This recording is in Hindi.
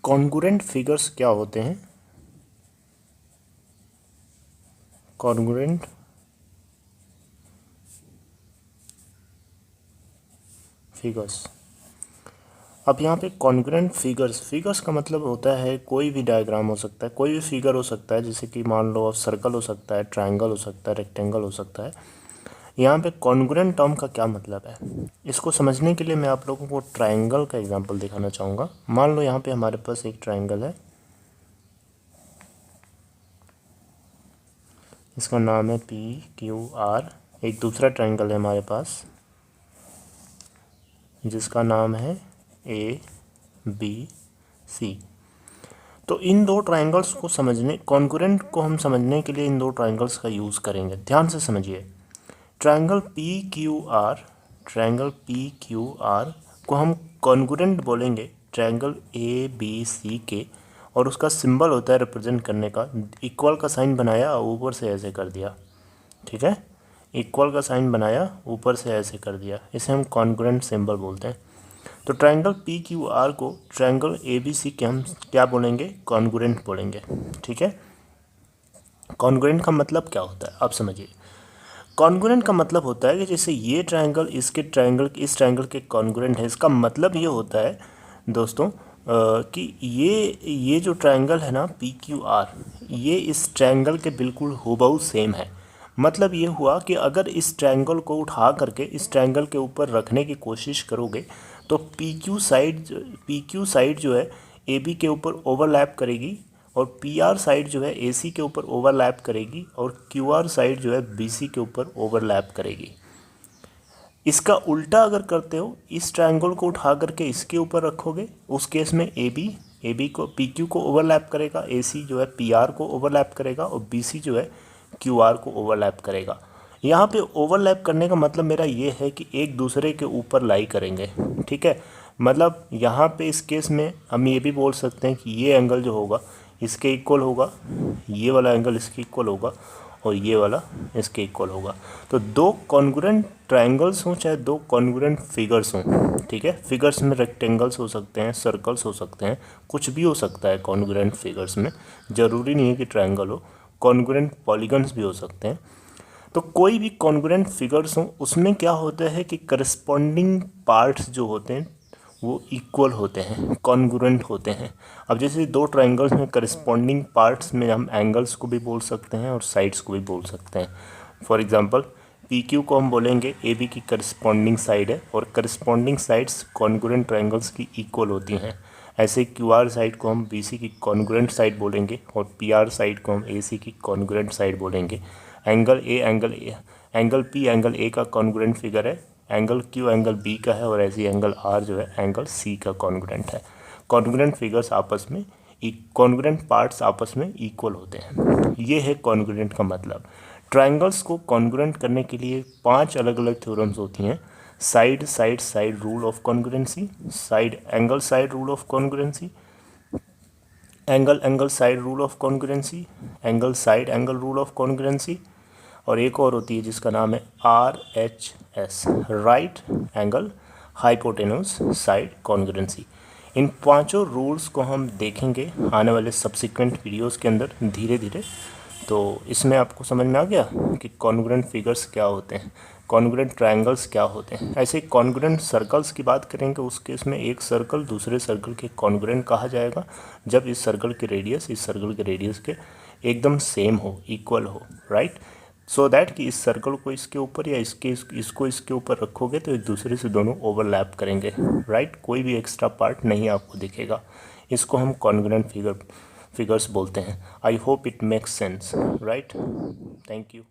कॉन्ग्रुएंट फिगर्स क्या होते हैं? Congruent figures. अब यहाँ पे कॉन्ग्रुएंट फिगर्स का मतलब होता है कोई भी डायग्राम हो सकता है, कोई भी फिगर हो सकता है, जैसे कि मान लो सर्कल हो सकता है, ट्रायंगल हो सकता है, रेक्टेंगल हो सकता है। यहाँ पे कॉन्ग्रुएंट टर्म का क्या मतलब है, इसको समझने के लिए मैं आप लोगों को ट्रायंगल का एग्जांपल दिखाना चाहूँगा। मान लो यहाँ पे हमारे पास एक ट्रायंगल है, इसका नाम है PQR। एक दूसरा ट्रायंगल है हमारे पास जिसका नाम है ABC। तो इन दो ट्रायंगल्स को समझने, कॉन्ग्रुएंट को हम समझने के लिए इन दो ट्रायंगल्स का यूज़ करेंगे। ध्यान से समझिए, ट्रायंगल PQR को हम कॉन्ग्रुएंट बोलेंगे ट्रायंगल ABC के, और उसका सिंबल होता है रिप्रेजेंट करने का, इक्वल का साइन बनाया और ऊपर से ऐसे कर दिया, ठीक है, इक्वल का साइन बनाया ऊपर से ऐसे कर दिया, इसे हम कॉन्ग्रुएंट सिंबल बोलते हैं। तो ट्रायंगल PQR को ट्रायंगल ABC के हम क्या बोलेंगे, कॉन्ग्रुएंट बोलेंगे, ठीक है। कॉन्ग्रुएंट का मतलब क्या होता है आप समझिए। कॉन्ग्रुएंट का मतलब होता है कि जैसे ये ट्रायंगल इसके ट्रायंगल इस ट्रायंगल के कॉन्ग्रुएंट है। इसका मतलब ये होता है दोस्तों कि ये जो ट्रायंगल है ना PQR, ये इस ट्रायंगल के बिल्कुल हूबहू सेम है। मतलब ये हुआ कि अगर इस ट्रायंगल को उठा करके इस ट्रायंगल के ऊपर रखने की कोशिश करोगे तो PQ साइड जो है AB के ऊपर ओवरलैप करेगी, और PR साइड जो है AC के ऊपर ओवरलैप करेगी, और QR साइड जो है BC के ऊपर ओवरलैप करेगी। इसका उल्टा अगर करते हो, इस ट्रायंगल को उठा करके इसके ऊपर रखोगे, उस केस में AB को PQ को ओवरलैप करेगा, AC जो है PR को ओवरलैप करेगा, और BC जो है QR को ओवरलैप करेगा। यहाँ पे ओवरलैप करने का मतलब मेरा ये है कि एक दूसरे के ऊपर लाई करेंगे, ठीक है। मतलब यहाँ पे इस केस में हम ये भी बोल सकते हैं कि ये एंगल जो होगा इसके इक्वल होगा, ये वाला एंगल इसके इक्वल होगा, और ये वाला इसके इक्वल होगा। तो दो कॉन्ग्रुएंट ट्रायंगल्स हों चाहे दो कॉन्ग्रुएंट फिगर्स हों, ठीक है। फिगर्स में रेक्टेंगल्स हो सकते हैं, सर्कल्स हो सकते हैं, कुछ भी हो सकता है कॉन्ग्रुएंट फिगर्स में, ज़रूरी नहीं है कि ट्रायंगल हो, कॉन्ग्रुएंट पॉलीगन्स भी हो सकते हैं। तो कोई भी कॉन्ग्रुएंट फिगर्स हों उसमें क्या होता है कि करस्पॉन्डिंग पार्ट्स जो होते हैं वो इक्वल होते हैं, कॉन्ग्रुएंट होते हैं। अब जैसे दो ट्रायंगल्स में करस्पॉन्डिंग पार्ट्स में हम एंगल्स को भी बोल सकते हैं और साइड्स को भी बोल सकते हैं। फॉर एग्जांपल PQ को हम बोलेंगे AB की करस्पॉन्डिंग साइड है, और करस्पॉन्डिंग साइड्स कॉन्ग्रुएंट ट्रायंगल्स की इक्वल होती हैं। ऐसे QR साइड को हम BC की कॉन्ग्रुएंट साइड बोलेंगे, और PR साइड को हम AC की कॉन्ग्रुएंट साइड बोलेंगे। एंगल P एंगल A का कॉन्ग्रुएंट फिगर है, एंगल Q एंगल B का है, और ऐसे एंगल R जो है एंगल C का कॉन्ग्रुएंट है। कॉन्ग्रुएंट फिगर्स आपस में, कॉन्ग्रुएंट पार्ट्स आपस में इक्वल होते हैं, ये है कॉन्ग्रुएंट का मतलब। ट्रायंगल्स को कॉन्ग्रुएंट करने के लिए 5 अलग अलग थ्योरम्स होती हैं। Side rule of congruency, angle side rule of congruency, angle side rule of congruency, angle side angle rule of congruency, और एक और होती है जिसका नाम है RHS, right angle hypotenuse side congruency. इन पांचों रूल्स को हम देखेंगे आने वाले सब्सिक्वेंट वीडियोस के अंदर धीरे धीरे। तो इसमें आपको समझ में आ गया कि कॉन्ग्रुएंट फिगर्स क्या होते हैं, कॉन्ग्रुएंट ट्रायंगल्स क्या होते हैं। ऐसे कॉन्ग्रुएंट सर्कल्स की बात करेंगे, उस केस में एक सर्कल दूसरे सर्कल के कॉन्ग्रुएंट कहा जाएगा जब इस सर्कल के रेडियस के एकदम सेम हो, इक्वल हो, राइट। सो दैट कि इस सर्कल को इसके ऊपर या इसको इसके ऊपर रखोगे तो एक दूसरे से दोनों ओवरलैप करेंगे, राइट। कोई भी एक्स्ट्रा पार्ट नहीं आपको दिखेगा। इसको हम कॉन्ग्रुएंट फिगर्स बोलते हैं। I hope it makes sense, right. Thank you.